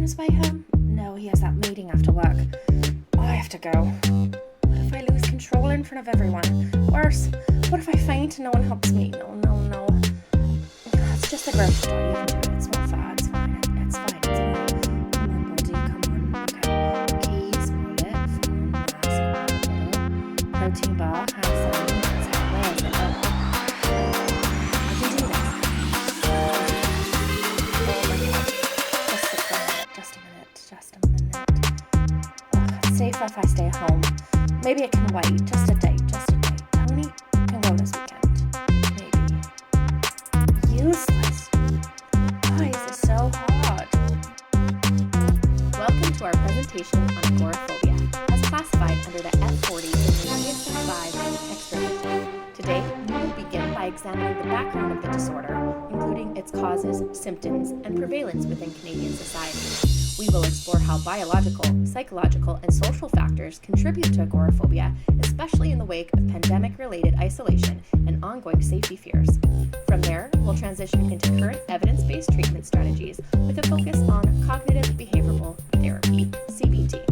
on his way home? No, he has that meeting after work. Oh, I have to go. What if I lose control in front of everyone? Worse, what if I faint and no one helps me? No. It's just a grocery store. You can do it. It's not far. It's fine. It's fine. Come on, body. Come on. Okay. Keys, wallet, phone, mask, water bottle, protein bar, hand sanitizer. Where is it? I can do this. Oh my god. Just a minute. Oh, it's safer if I stay home. Maybe it can wait. Just a day. Tony can go this weekend. Maybe. Useless. Why is this so hard? Welcome to our presentation on agoraphobia, as classified under the F40 in the DSM-5 extra. Today, we will begin by examining the background of the disorder, including its causes, symptoms, and prevalence within Canadian society. We will explore how biological, psychological, and social factors contribute to agoraphobia, especially in the wake of pandemic-related isolation and ongoing safety fears. From there, we'll transition into current evidence-based treatment strategies with a focus on cognitive behavioral therapy, CBT,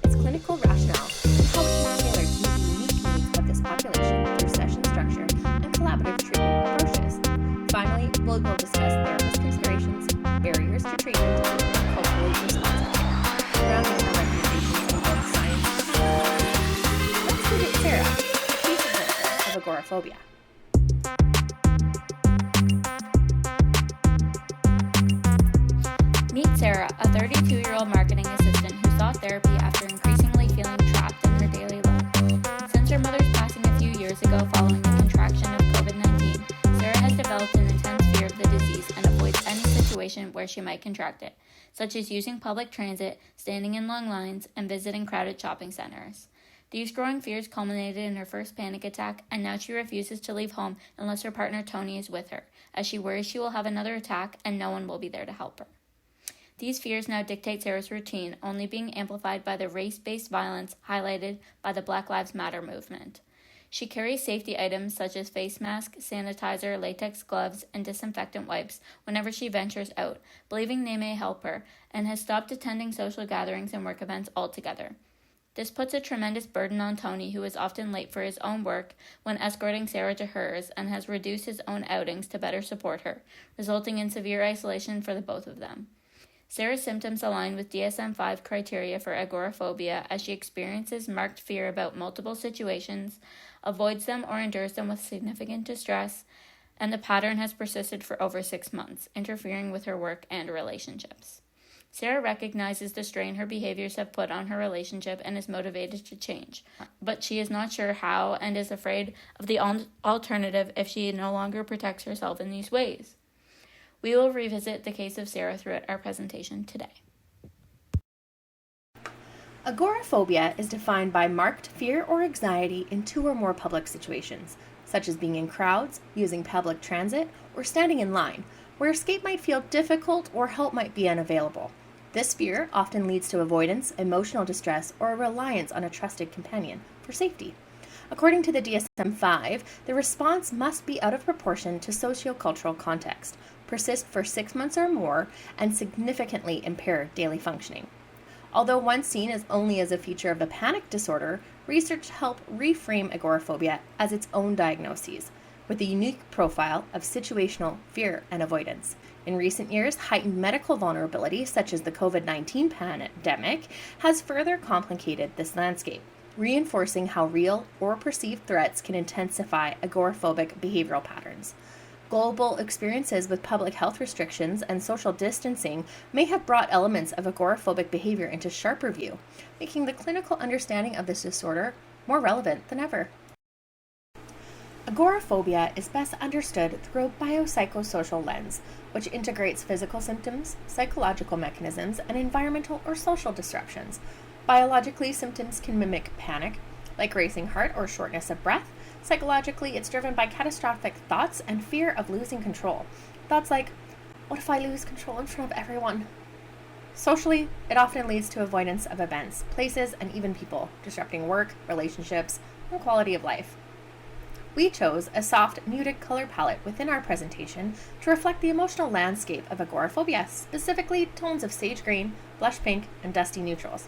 its clinical rationale, and how it can tailor to meet the unique needs of this population through session structure and collaborative treatment approaches. Finally, we'll discuss therapist considerations, barriers to treatment, and culturally responsive care, grounding our recommendations in both science and technology. Let's visit Sarah, a case example of agoraphobia. Meet Sarah, a 32-year-old marketing assistant who sought therapy after increasingly feeling trapped in her daily life. Since her mother's passing a few years ago following the contraction of COVID-19, Sarah has developed an intense fear of the disease and avoids any situation where she might contract it, such as using public transit, standing in long lines, and visiting crowded shopping centers. These growing fears culminated in her first panic attack, and now she refuses to leave home unless her partner Tony is with her, as she worries she will have another attack and no one will be there to help her. These fears now dictate Sarah's routine, only being amplified by the race-based violence highlighted by the Black Lives Matter movement. She carries safety items such as face mask, sanitizer, latex gloves, and disinfectant wipes whenever she ventures out, believing they may help her, and has stopped attending social gatherings and work events altogether. This puts a tremendous burden on Tony, who is often late for his own work when escorting Sarah to hers, and has reduced his own outings to better support her, resulting in severe isolation for the both of them. Sarah's symptoms align with DSM-5 criteria for agoraphobia, as she experiences marked fear about multiple situations, avoids them or endures them with significant distress, and the pattern has persisted for over 6 months, interfering with her work and relationships. Sarah recognizes the strain her behaviors have put on her relationship and is motivated to change, but she is not sure how and is afraid of the alternative if she no longer protects herself in these ways. We will revisit the case of Sarah throughout our presentation today. Agoraphobia is defined by marked fear or anxiety in 2 or more public situations, such as being in crowds, using public transit, or standing in line, where escape might feel difficult or help might be unavailable. This fear often leads to avoidance, emotional distress, or a reliance on a trusted companion for safety. According to the DSM-5, the response must be out of proportion to sociocultural context, persist for 6 months or more, and significantly impair daily functioning. Although once seen as only as a feature of the panic disorder, research helped reframe agoraphobia as its own diagnosis, with a unique profile of situational fear and avoidance. In recent years, heightened medical vulnerability, such as the COVID-19 pandemic, has further complicated this landscape, reinforcing how real or perceived threats can intensify agoraphobic behavioral patterns. Global experiences with public health restrictions and social distancing may have brought elements of agoraphobic behavior into sharper view, making the clinical understanding of this disorder more relevant than ever. Agoraphobia is best understood through a biopsychosocial lens, which integrates physical symptoms, psychological mechanisms, and environmental or social disruptions. Biologically, symptoms can mimic panic, like racing heart or shortness of breath. Psychologically, it's driven by catastrophic thoughts and fear of losing control. Thoughts like, what if I lose control in front of everyone? Socially, it often leads to avoidance of events, places, and even people, disrupting work, relationships, and quality of life. We chose a soft, muted color palette within our presentation to reflect the emotional landscape of agoraphobia, specifically tones of sage green, blush pink, and dusty neutrals.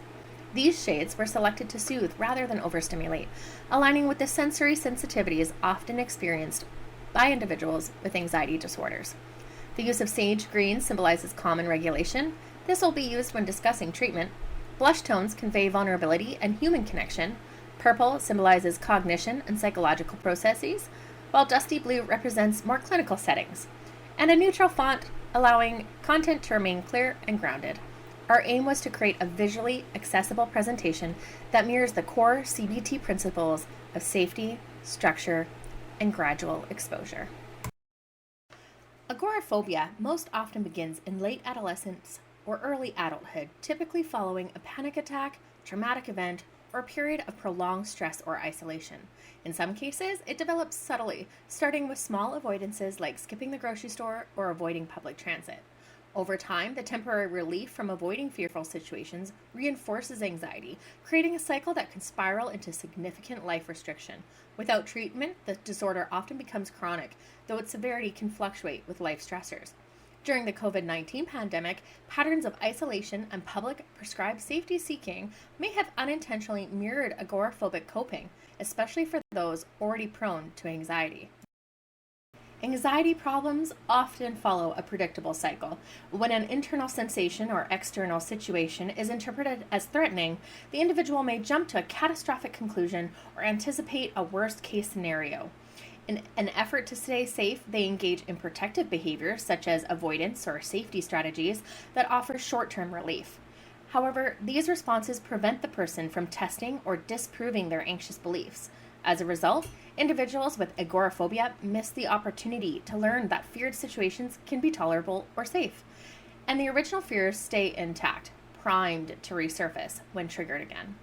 These shades were selected to soothe rather than overstimulate, aligning with the sensory sensitivities often experienced by individuals with anxiety disorders. The use of sage green symbolizes calm and regulation. This will be used when discussing treatment. Blush tones convey vulnerability and human connection. Purple symbolizes cognition and psychological processes, while dusty blue represents more clinical settings. And a neutral font allowing content to remain clear and grounded. Our aim was to create a visually accessible presentation that mirrors the core CBT principles of safety, structure, and gradual exposure. Agoraphobia most often begins in late adolescence or early adulthood, typically following a panic attack, traumatic event, or a period of prolonged stress or isolation. In some cases, it develops subtly, starting with small avoidances like skipping the grocery store or avoiding public transit. Over time, the temporary relief from avoiding fearful situations reinforces anxiety, creating a cycle that can spiral into significant life restriction. Without treatment, the disorder often becomes chronic, though its severity can fluctuate with life stressors. During the COVID-19 pandemic, patterns of isolation and public prescribed safety seeking may have unintentionally mirrored agoraphobic coping, especially for those already prone to anxiety. Anxiety problems often follow a predictable cycle. When an internal sensation or external situation is interpreted as threatening, the individual may jump to a catastrophic conclusion or anticipate a worst-case scenario. In an effort to stay safe, they engage in protective behaviors such as avoidance or safety strategies that offer short-term relief. However, these responses prevent the person from testing or disproving their anxious beliefs. As a result, individuals with agoraphobia miss the opportunity to learn that feared situations can be tolerable or safe, and the original fears stay intact, primed to resurface when triggered again.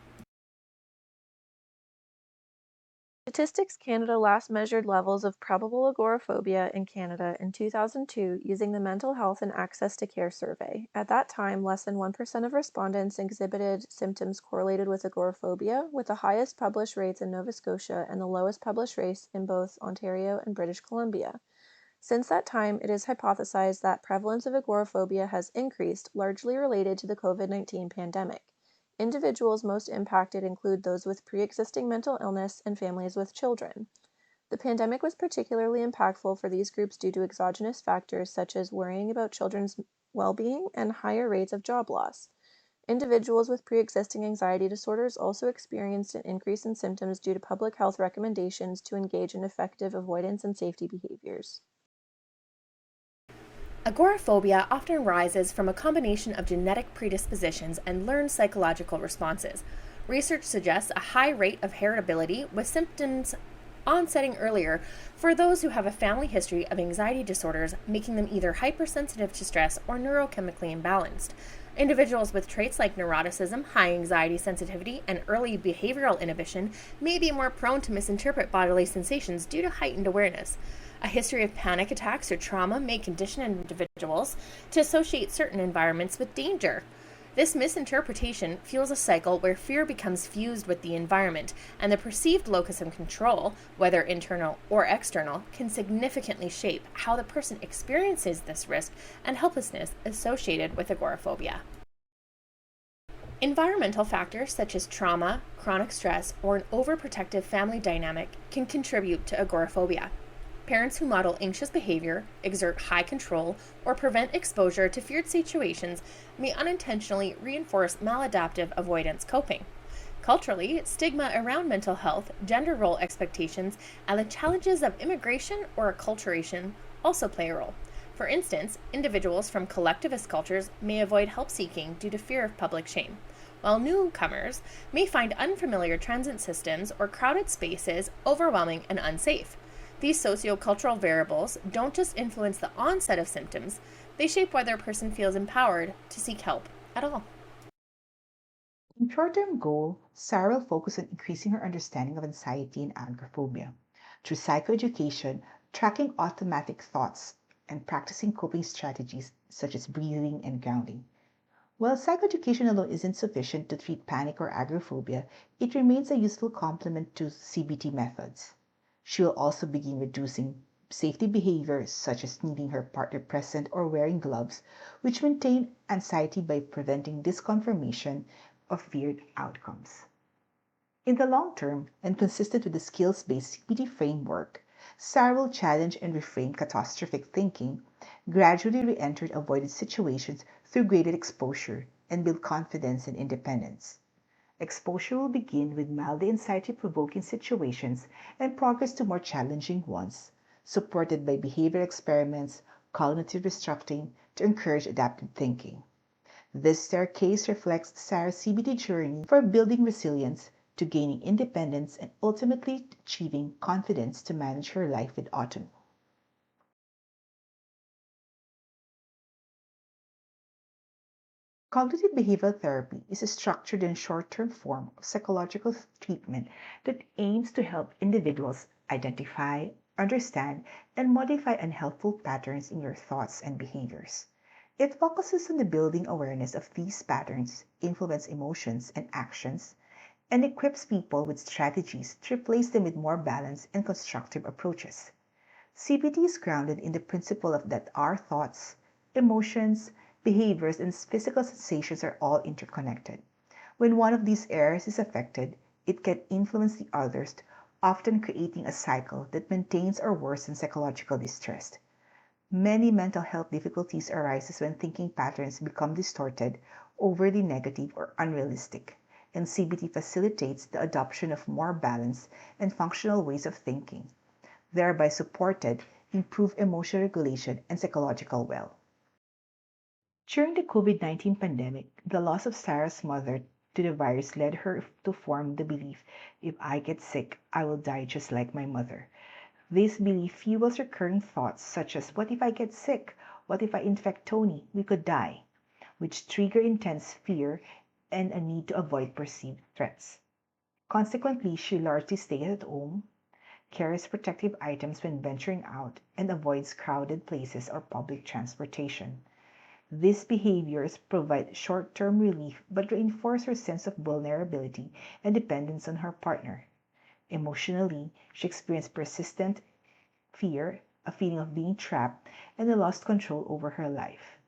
Statistics Canada last measured levels of probable agoraphobia in Canada in 2002 using the Mental Health and Access to Care survey. At that time, less than 1% of respondents exhibited symptoms correlated with agoraphobia, with the highest published rates in Nova Scotia and the lowest published rates in both Ontario and British Columbia. Since that time, it is hypothesized that prevalence of agoraphobia has increased, largely related to the COVID-19 pandemic. Individuals most impacted include those with pre-existing mental illness and families with children. The pandemic was particularly impactful for these groups due to exogenous factors such as worrying about children's well-being and higher rates of job loss. Individuals with pre-existing anxiety disorders also experienced an increase in symptoms due to public health recommendations to engage in effective avoidance and safety behaviors. Agoraphobia often arises from a combination of genetic predispositions and learned psychological responses. Research suggests a high rate of heritability, with symptoms onsetting earlier for those who have a family history of anxiety disorders, making them either hypersensitive to stress or neurochemically imbalanced. Individuals with traits like neuroticism, high anxiety sensitivity, and early behavioral inhibition may be more prone to misinterpret bodily sensations due to heightened awareness. A history of panic attacks or trauma may condition individuals to associate certain environments with danger. This misinterpretation fuels a cycle where fear becomes fused with the environment, and the perceived locus of control, whether internal or external, can significantly shape how the person experiences this risk and helplessness associated with agoraphobia. Environmental factors such as trauma, chronic stress, or an overprotective family dynamic can contribute to agoraphobia. Parents who model anxious behavior, exert high control, or prevent exposure to feared situations may unintentionally reinforce maladaptive avoidance coping. Culturally, stigma around mental health, gender role expectations, and the challenges of immigration or acculturation also play a role. For instance, individuals from collectivist cultures may avoid help seeking due to fear of public shame, while newcomers may find unfamiliar transit systems or crowded spaces overwhelming and unsafe. These sociocultural variables don't just influence the onset of symptoms, they shape whether a person feels empowered to seek help at all. In short-term goal, Sarah will focus on increasing her understanding of anxiety and agoraphobia through psychoeducation, tracking automatic thoughts, and practicing coping strategies such as breathing and grounding. While psychoeducation alone isn't sufficient to treat panic or agoraphobia, it remains a useful complement to CBT methods. She will also begin reducing safety behaviors such as needing her partner present or wearing gloves, which maintain anxiety by preventing disconfirmation of feared outcomes. In the long term, and consistent with the skills-based CBT framework, Sarah will challenge and reframe catastrophic thinking, gradually re-enter avoided situations through graded exposure, and build confidence and independence. Exposure will begin with mildly anxiety-provoking situations and progress to more challenging ones, supported by behavior experiments, cognitive restructuring to encourage adaptive thinking. This staircase reflects Sarah's CBT journey for building resilience to gaining independence and ultimately achieving confidence to manage her life with autonomy. Cognitive behavioral therapy is a structured and short-term form of psychological treatment that aims to help individuals identify, understand, and modify unhelpful patterns in your thoughts and behaviors. It focuses on the building awareness of these patterns, influence emotions and actions, and equips people with strategies to replace them with more balanced and constructive approaches. CBT is grounded in the principle of that our thoughts, emotions, behaviors, and physical sensations are all interconnected. When one of these areas is affected, it can influence the others, often creating a cycle that maintains or worsens psychological distress. Many mental health difficulties arise when thinking patterns become distorted, overly negative, or unrealistic, and CBT facilitates the adoption of more balanced and functional ways of thinking, thereby supported improved emotional regulation and psychological well. During the COVID-19 pandemic, the loss of Sarah's mother to the virus led her to form the belief, if I get sick, I will die just like my mother. This belief fuels recurring thoughts such as, what if I get sick? What if I infect Tony? We could die, which trigger intense fear and a need to avoid perceived threats. Consequently, she largely stays at home, carries protective items when venturing out, and avoids crowded places or public transportation. These behaviors provide short-term relief but reinforce her sense of vulnerability and dependence on her partner. Emotionally, she experienced persistent fear, a feeling of being trapped, and a lost control over her life.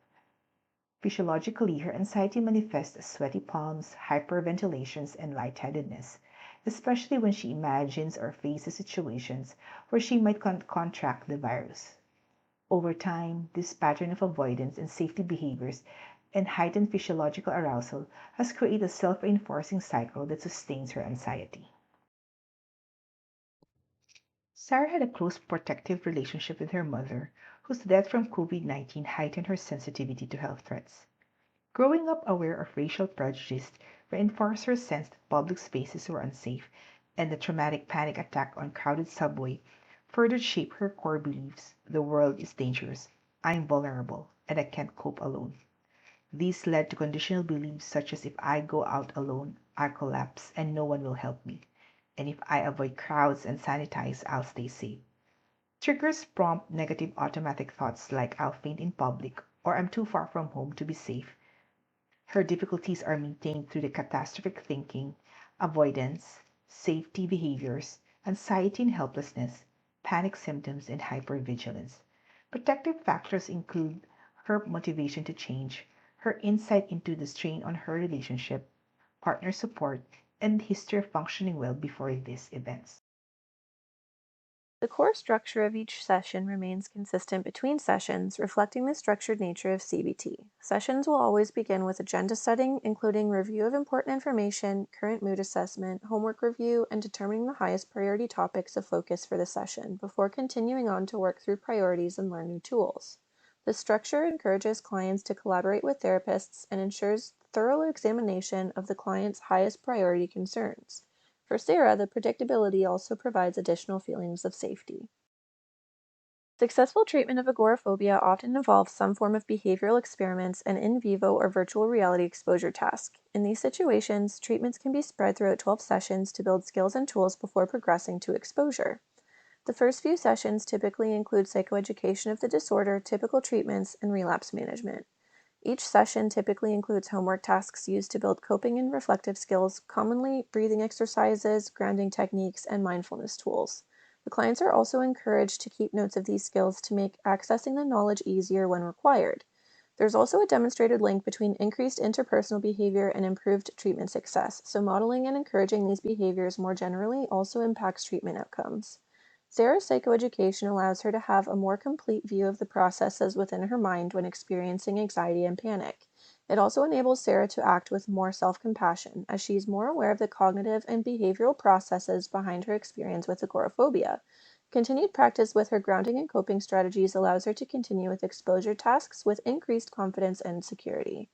Physiologically, her anxiety manifests as sweaty palms, hyperventilations, and lightheadedness, especially when she imagines or faces situations where she might contract the virus. Over time, this pattern of avoidance and safety behaviors and heightened physiological arousal has created a self-reinforcing cycle that sustains her anxiety. Sarah had a close protective relationship with her mother, whose death from COVID-19 heightened her sensitivity to health threats. Growing up aware of racial prejudice reinforced her sense that public spaces were unsafe, and the traumatic panic attack on crowded subway further shaped her core beliefs: the world is dangerous, I'm vulnerable, and I can't cope alone. These led to conditional beliefs such as, if I go out alone, I'll collapse and no one will help me, and if I avoid crowds and sanitize, I'll stay safe. Triggers prompt negative automatic thoughts like, I'll faint in public or I'm too far from home to be safe. Her difficulties are maintained through the catastrophic thinking, avoidance, safety behaviors, anxiety and helplessness, panic symptoms, and hypervigilance. Protective factors include her motivation to change, her insight into the strain on her relationship, partner support, and history of functioning well before these events. The core structure of each session remains consistent between sessions, reflecting the structured nature of CBT. Sessions will always begin with agenda setting, including review of important information, current mood assessment, homework review, and determining the highest priority topics of focus for the session, before continuing on to work through priorities and learn new tools. This structure encourages clients to collaborate with therapists and ensures thorough examination of the client's highest priority concerns. For Sarah, the predictability also provides additional feelings of safety. Successful treatment of agoraphobia often involves some form of behavioral experiments and in vivo or virtual reality exposure task. In these situations, treatments can be spread throughout 12 sessions to build skills and tools before progressing to exposure. The first few sessions typically include psychoeducation of the disorder, typical treatments, and relapse management. Each session typically includes homework tasks used to build coping and reflective skills, commonly breathing exercises, grounding techniques, and mindfulness tools. The clients are also encouraged to keep notes of these skills to make accessing the knowledge easier when required. There's also a demonstrated link between increased interpersonal behavior and improved treatment success, so modeling and encouraging these behaviors more generally also impacts treatment outcomes. Sarah's psychoeducation allows her to have a more complete view of the processes within her mind when experiencing anxiety and panic. It also enables Sarah to act with more self-compassion, as she is more aware of the cognitive and behavioral processes behind her experience with agoraphobia. Continued practice with her grounding and coping strategies allows her to continue with exposure tasks with increased confidence and security.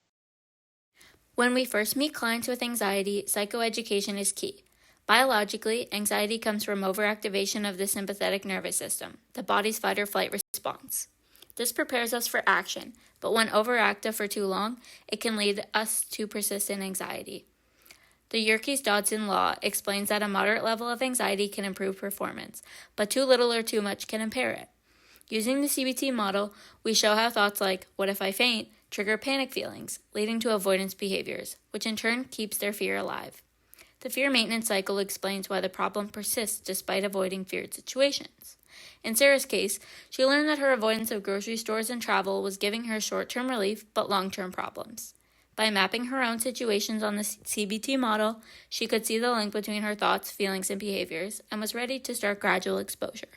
When we first meet clients with anxiety, psychoeducation is key. Biologically, anxiety comes from overactivation of the sympathetic nervous system, the body's fight or flight response. This prepares us for action, but when overactive for too long, it can lead us to persistent anxiety. The Yerkes-Dodson law explains that a moderate level of anxiety can improve performance, but too little or too much can impair it. Using the CBT model, we show how thoughts like, "what if I faint?" trigger panic feelings, leading to avoidance behaviors, which in turn keeps their fear alive. The fear maintenance cycle explains why the problem persists despite avoiding feared situations. In Sarah's case, she learned that her avoidance of grocery stores and travel was giving her short-term relief but long-term problems. By mapping her own situations on the CBT model, she could see the link between her thoughts, feelings, and behaviors, and was ready to start gradual exposure.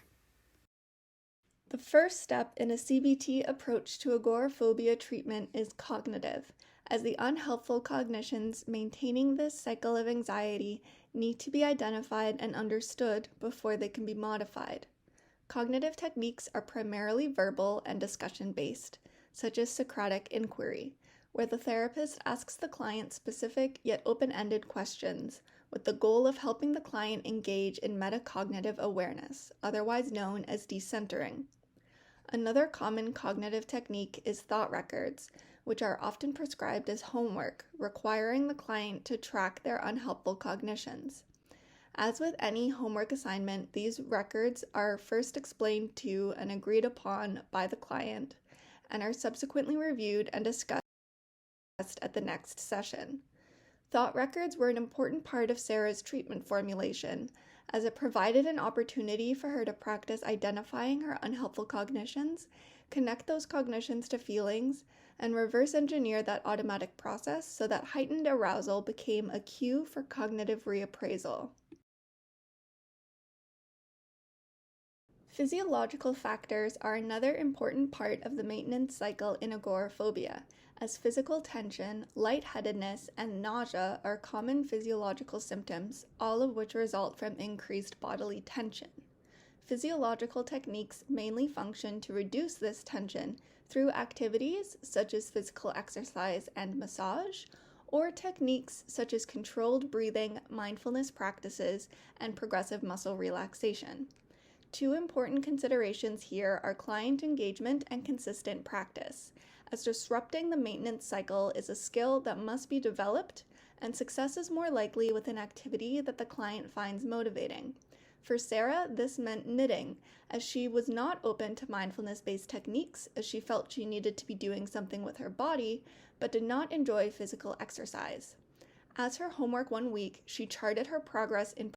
The first step in a CBT approach to agoraphobia treatment is cognitive, as the unhelpful cognitions maintaining this cycle of anxiety need to be identified and understood before they can be modified. Cognitive techniques are primarily verbal and discussion-based, such as Socratic inquiry, where the therapist asks the client specific yet open-ended questions with the goal of helping the client engage in metacognitive awareness, otherwise known as decentering. Another common cognitive technique is thought records, which are often prescribed as homework, requiring the client to track their unhelpful cognitions. As with any homework assignment, these records are first explained to and agreed upon by the client, and are subsequently reviewed and discussed at the next session. Thought records were an important part of Sarah's treatment formulation, as it provided an opportunity for her to practice identifying her unhelpful cognitions, connect those cognitions to feelings, and reverse engineer that automatic process so that heightened arousal became a cue for cognitive reappraisal. Physiological factors are another important part of the maintenance cycle in agoraphobia, as physical tension, lightheadedness, and nausea are common physiological symptoms, all of which result from increased bodily tension. Physiological techniques mainly function to reduce this tension through activities such as physical exercise and massage, or techniques such as controlled breathing, mindfulness practices, and progressive muscle relaxation. Two important considerations here are client engagement and consistent practice, as disrupting the maintenance cycle is a skill that must be developed, and success is more likely with an activity that the client finds motivating. For Sarah, this meant knitting, as she was not open to mindfulness-based techniques, as she felt she needed to be doing something with her body, but did not enjoy physical exercise. As her homework one week, she charted her progress in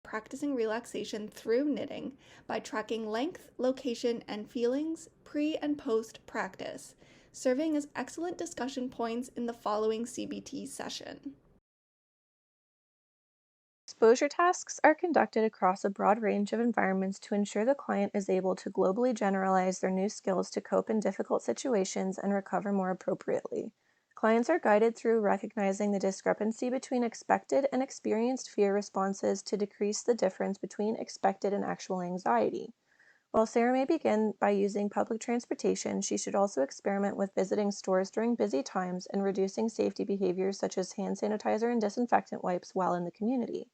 practicing relaxation through knitting by tracking length, location, and feelings pre- and post-practice, serving as excellent discussion points in the following CBT session. Exposure tasks are conducted across a broad range of environments to ensure the client is able to globally generalize their new skills to cope in difficult situations and recover more appropriately. Clients are guided through recognizing the discrepancy between expected and experienced fear responses to decrease the difference between expected and actual anxiety. While Sarah may begin by using public transportation, she should also experiment with visiting stores during busy times and reducing safety behaviors such as hand sanitizer and disinfectant wipes while in the community.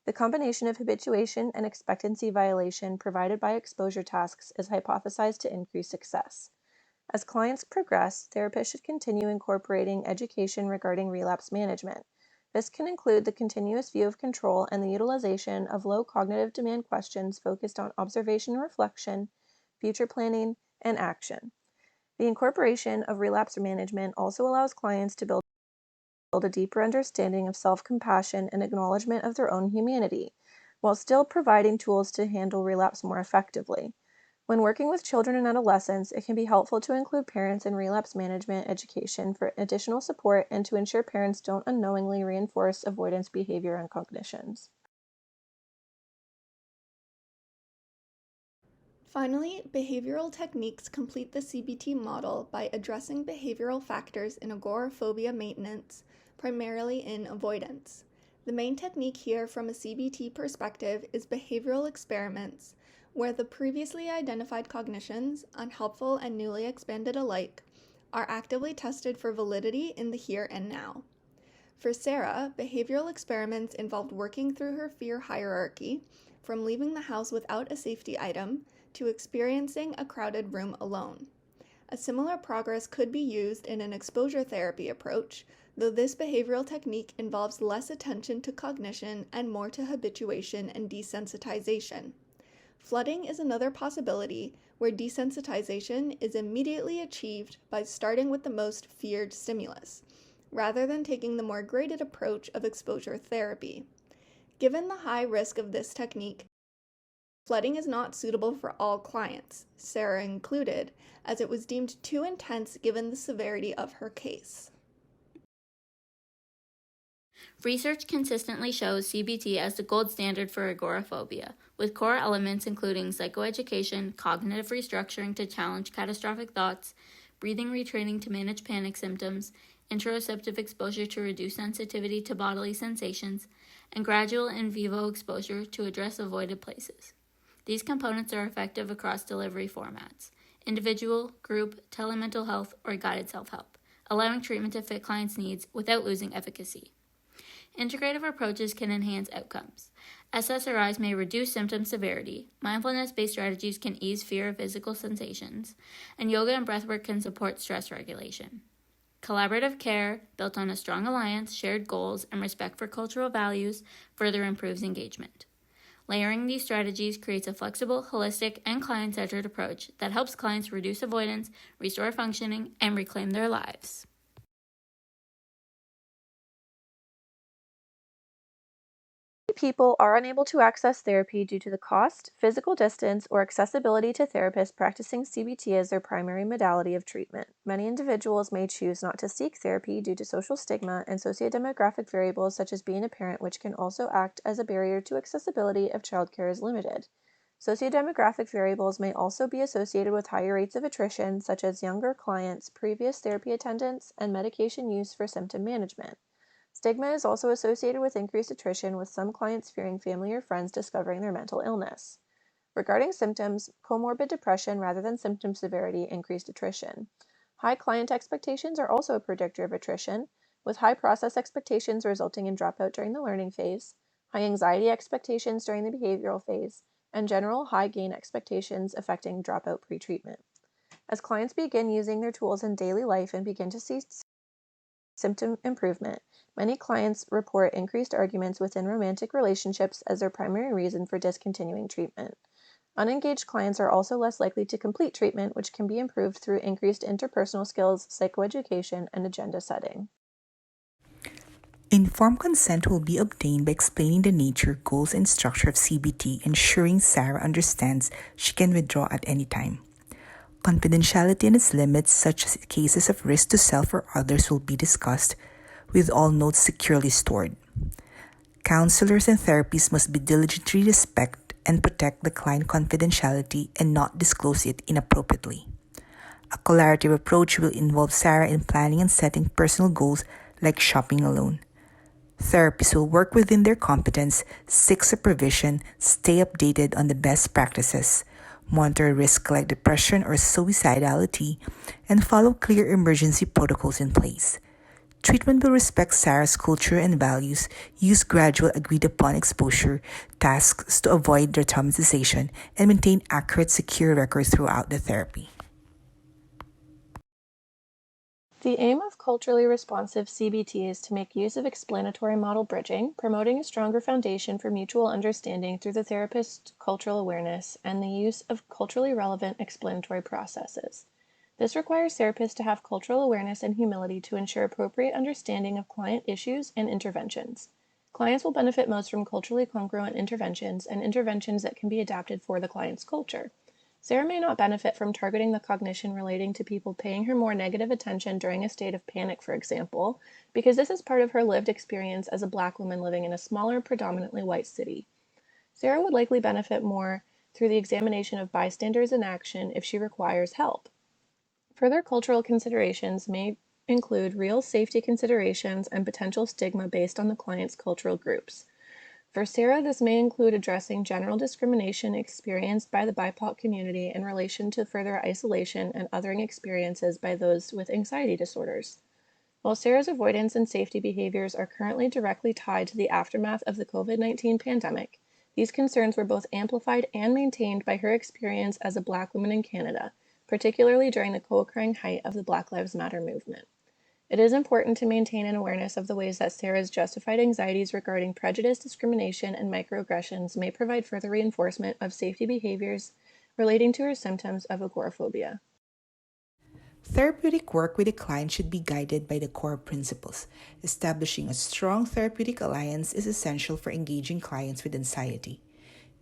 The combination of habituation and expectancy violation provided by exposure tasks is hypothesized to increase success. As clients progress, therapists should continue incorporating education regarding relapse management. This can include the continuous view of control and the utilization of low cognitive demand questions focused on observation and reflection, future planning, and action. The incorporation of relapse management also allows clients to build a deeper understanding of self-compassion and acknowledgement of their own humanity. while still providing tools to handle relapse more effectively. When working with children and adolescents, it can be helpful to include parents in relapse management education for additional support and to ensure parents don't unknowingly reinforce avoidance behavior and cognitions. Finally, behavioral techniques complete the CBT model by addressing behavioral factors in agoraphobia maintenance, primarily in avoidance. The main technique here from a CBT perspective is behavioral experiments, where the previously identified cognitions, unhelpful and newly expanded alike, are actively tested for validity in the here and now. For Sarah, behavioral experiments involved working through her fear hierarchy, from leaving the house without a safety item to experiencing a crowded room alone. A similar progress could be used in an exposure therapy approach, though this behavioral technique involves less attention to cognition and more to habituation and desensitization. Flooding is another possibility where desensitization is immediately achieved by starting with the most feared stimulus, rather than taking the more graded approach of exposure therapy. Given the high risk of this technique, flooding is not suitable for all clients, Sarah included, as it was deemed too intense given the severity of her case. Research consistently shows CBT as the gold standard for agoraphobia, with core elements including psychoeducation, cognitive restructuring to challenge catastrophic thoughts, breathing retraining to manage panic symptoms, interoceptive exposure to reduce sensitivity to bodily sensations, and gradual in vivo exposure to address avoided places. These components are effective across delivery formats: individual, group, telemental health, or guided self-help, allowing treatment to fit clients' needs without losing efficacy. Integrative approaches can enhance outcomes. SSRIs may reduce symptom severity, mindfulness-based strategies can ease fear of physical sensations, and yoga and breathwork can support stress regulation. Collaborative care, built on a strong alliance, shared goals, and respect for cultural values, further improves engagement. Layering these strategies creates a flexible, holistic, and client-centered approach that helps clients reduce avoidance, restore functioning, and reclaim their lives. People are unable to access therapy due to the cost, physical distance, or accessibility to therapists practicing CBT as their primary modality of treatment. Many individuals may choose not to seek therapy due to social stigma and sociodemographic variables such as being a parent, which can also act as a barrier to accessibility if childcare is limited. Sociodemographic variables may also be associated with higher rates of attrition, such as younger clients, previous therapy attendance, and medication use for symptom management. Stigma is also associated with increased attrition, with some clients fearing family or friends discovering their mental illness. Regarding symptoms, comorbid depression rather than symptom severity increased attrition. High client expectations are also a predictor of attrition, with high process expectations resulting in dropout during the learning phase, high anxiety expectations during the behavioral phase, and general high gain expectations affecting dropout pretreatment. As clients begin using their tools in daily life and begin to see symptom improvement, many clients report increased arguments within romantic relationships as their primary reason for discontinuing treatment. Unengaged clients are also less likely to complete treatment, which can be improved through increased interpersonal skills, psychoeducation, and agenda setting. Informed consent will be obtained by explaining the nature, goals, and structure of CBT, ensuring Sarah understands she can withdraw at any time. Confidentiality and its limits, such as cases of risk to self or others, will be discussed, with all notes securely stored. Counselors and therapists must be diligently respect and protect the client confidentiality and not disclose it inappropriately. A collaborative approach will involve Sarah in planning and setting personal goals like shopping alone. Therapists will work within their competence, seek supervision, stay updated on the best practices, monitor risks like depression or suicidality, and follow clear emergency protocols in place. Treatment will respect Sarah's culture and values, use gradual agreed-upon exposure tasks to avoid their traumatization, and maintain accurate, secure records throughout the therapy. The aim of culturally responsive CBT is to make use of explanatory model bridging, promoting a stronger foundation for mutual understanding through the therapist's cultural awareness and the use of culturally relevant explanatory processes. This requires therapists to have cultural awareness and humility to ensure appropriate understanding of client issues and interventions. Clients will benefit most from culturally congruent interventions and interventions that can be adapted for the client's culture. Sarah may not benefit from targeting the cognition relating to people paying her more negative attention during a state of panic, for example, because this is part of her lived experience as a Black woman living in a smaller, predominantly white city. Sarah would likely benefit more through the examination of bystanders in action if she requires help. Further cultural considerations may include real safety considerations and potential stigma based on the client's cultural groups. For Sarah, this may include addressing general discrimination experienced by the BIPOC community in relation to further isolation and othering experiences by those with anxiety disorders. While Sarah's avoidance and safety behaviors are currently directly tied to the aftermath of the COVID-19 pandemic, these concerns were both amplified and maintained by her experience as a Black woman in Canada, particularly during the co-occurring height of the Black Lives Matter movement. It is important to maintain an awareness of the ways that Sarah's justified anxieties regarding prejudice, discrimination, and microaggressions may provide further reinforcement of safety behaviors relating to her symptoms of agoraphobia. Therapeutic work with a client should be guided by the core principles. Establishing a strong therapeutic alliance is essential for engaging clients with anxiety.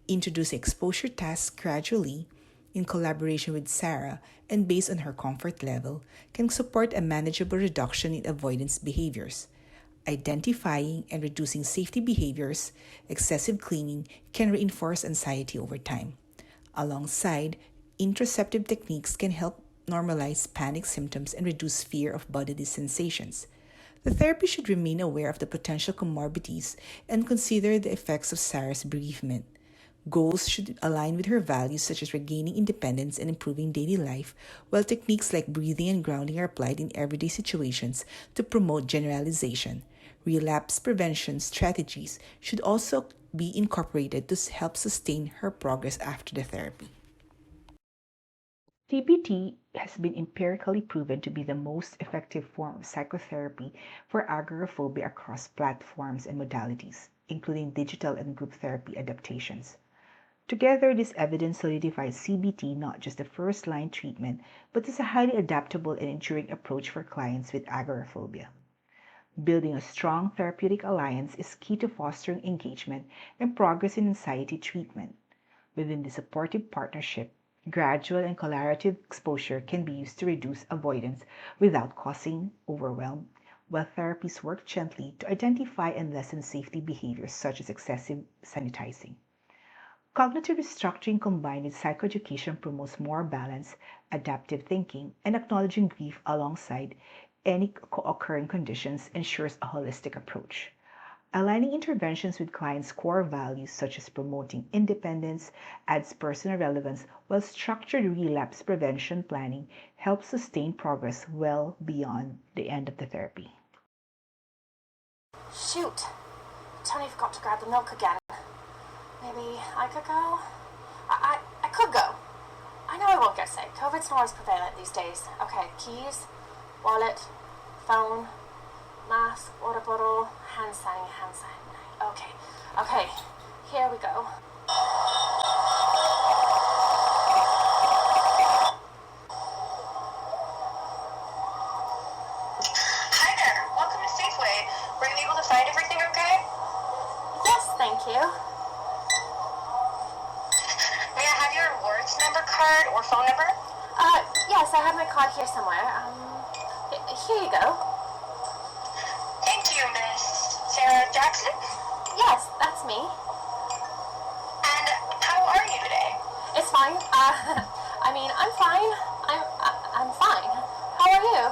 Introduce exposure tasks gradually, in collaboration with Sarah and based on her comfort level, can support a manageable reduction in avoidance behaviors. Identifying and reducing safety behaviors, excessive cleaning, can reinforce anxiety over time. Alongside, interoceptive techniques can help normalize panic symptoms and reduce fear of bodily sensations. The therapy should remain aware of the potential comorbidities and consider the effects of Sarah's bereavement. Goals should align with her values, such as regaining independence and improving daily life, while techniques like breathing and grounding are applied in everyday situations to promote generalization. Relapse prevention strategies should also be incorporated to help sustain her progress after the therapy. CBT has been empirically proven to be the most effective form of psychotherapy for agoraphobia across platforms and modalities, including digital and group therapy adaptations. Together, this evidence solidifies CBT not just a first-line treatment, but as a highly adaptable and enduring approach for clients with agoraphobia. Building a strong therapeutic alliance is key to fostering engagement and progress in anxiety treatment. Within the supportive partnership, gradual and collaborative exposure can be used to reduce avoidance without causing overwhelm, while therapies work gently to identify and lessen safety behaviors such as excessive sanitizing. Cognitive restructuring combined with psychoeducation promotes more balanced, adaptive thinking, and acknowledging grief alongside any co-occurring conditions ensures a holistic approach. Aligning interventions with clients' core values, such as promoting independence, adds personal relevance, while structured relapse prevention planning helps sustain progress well beyond the end of the therapy. Shoot! Tony forgot to grab the milk again. Maybe I could go? I could go. I know I won't get sick. COVID's not as prevalent these days. Okay, keys, wallet, phone, mask, water bottle, hand sanitizer. Okay, here we go. Hi there, welcome to Safeway. Were you able to find everything okay? Yes, thank you. May I have your rewards number card or phone number? Yes, I have my card here somewhere. Here you go. Thank you, Miss Sarah Jackson. Yes, that's me. And how are you today? It's fine. I'm fine. I'm fine. How are you?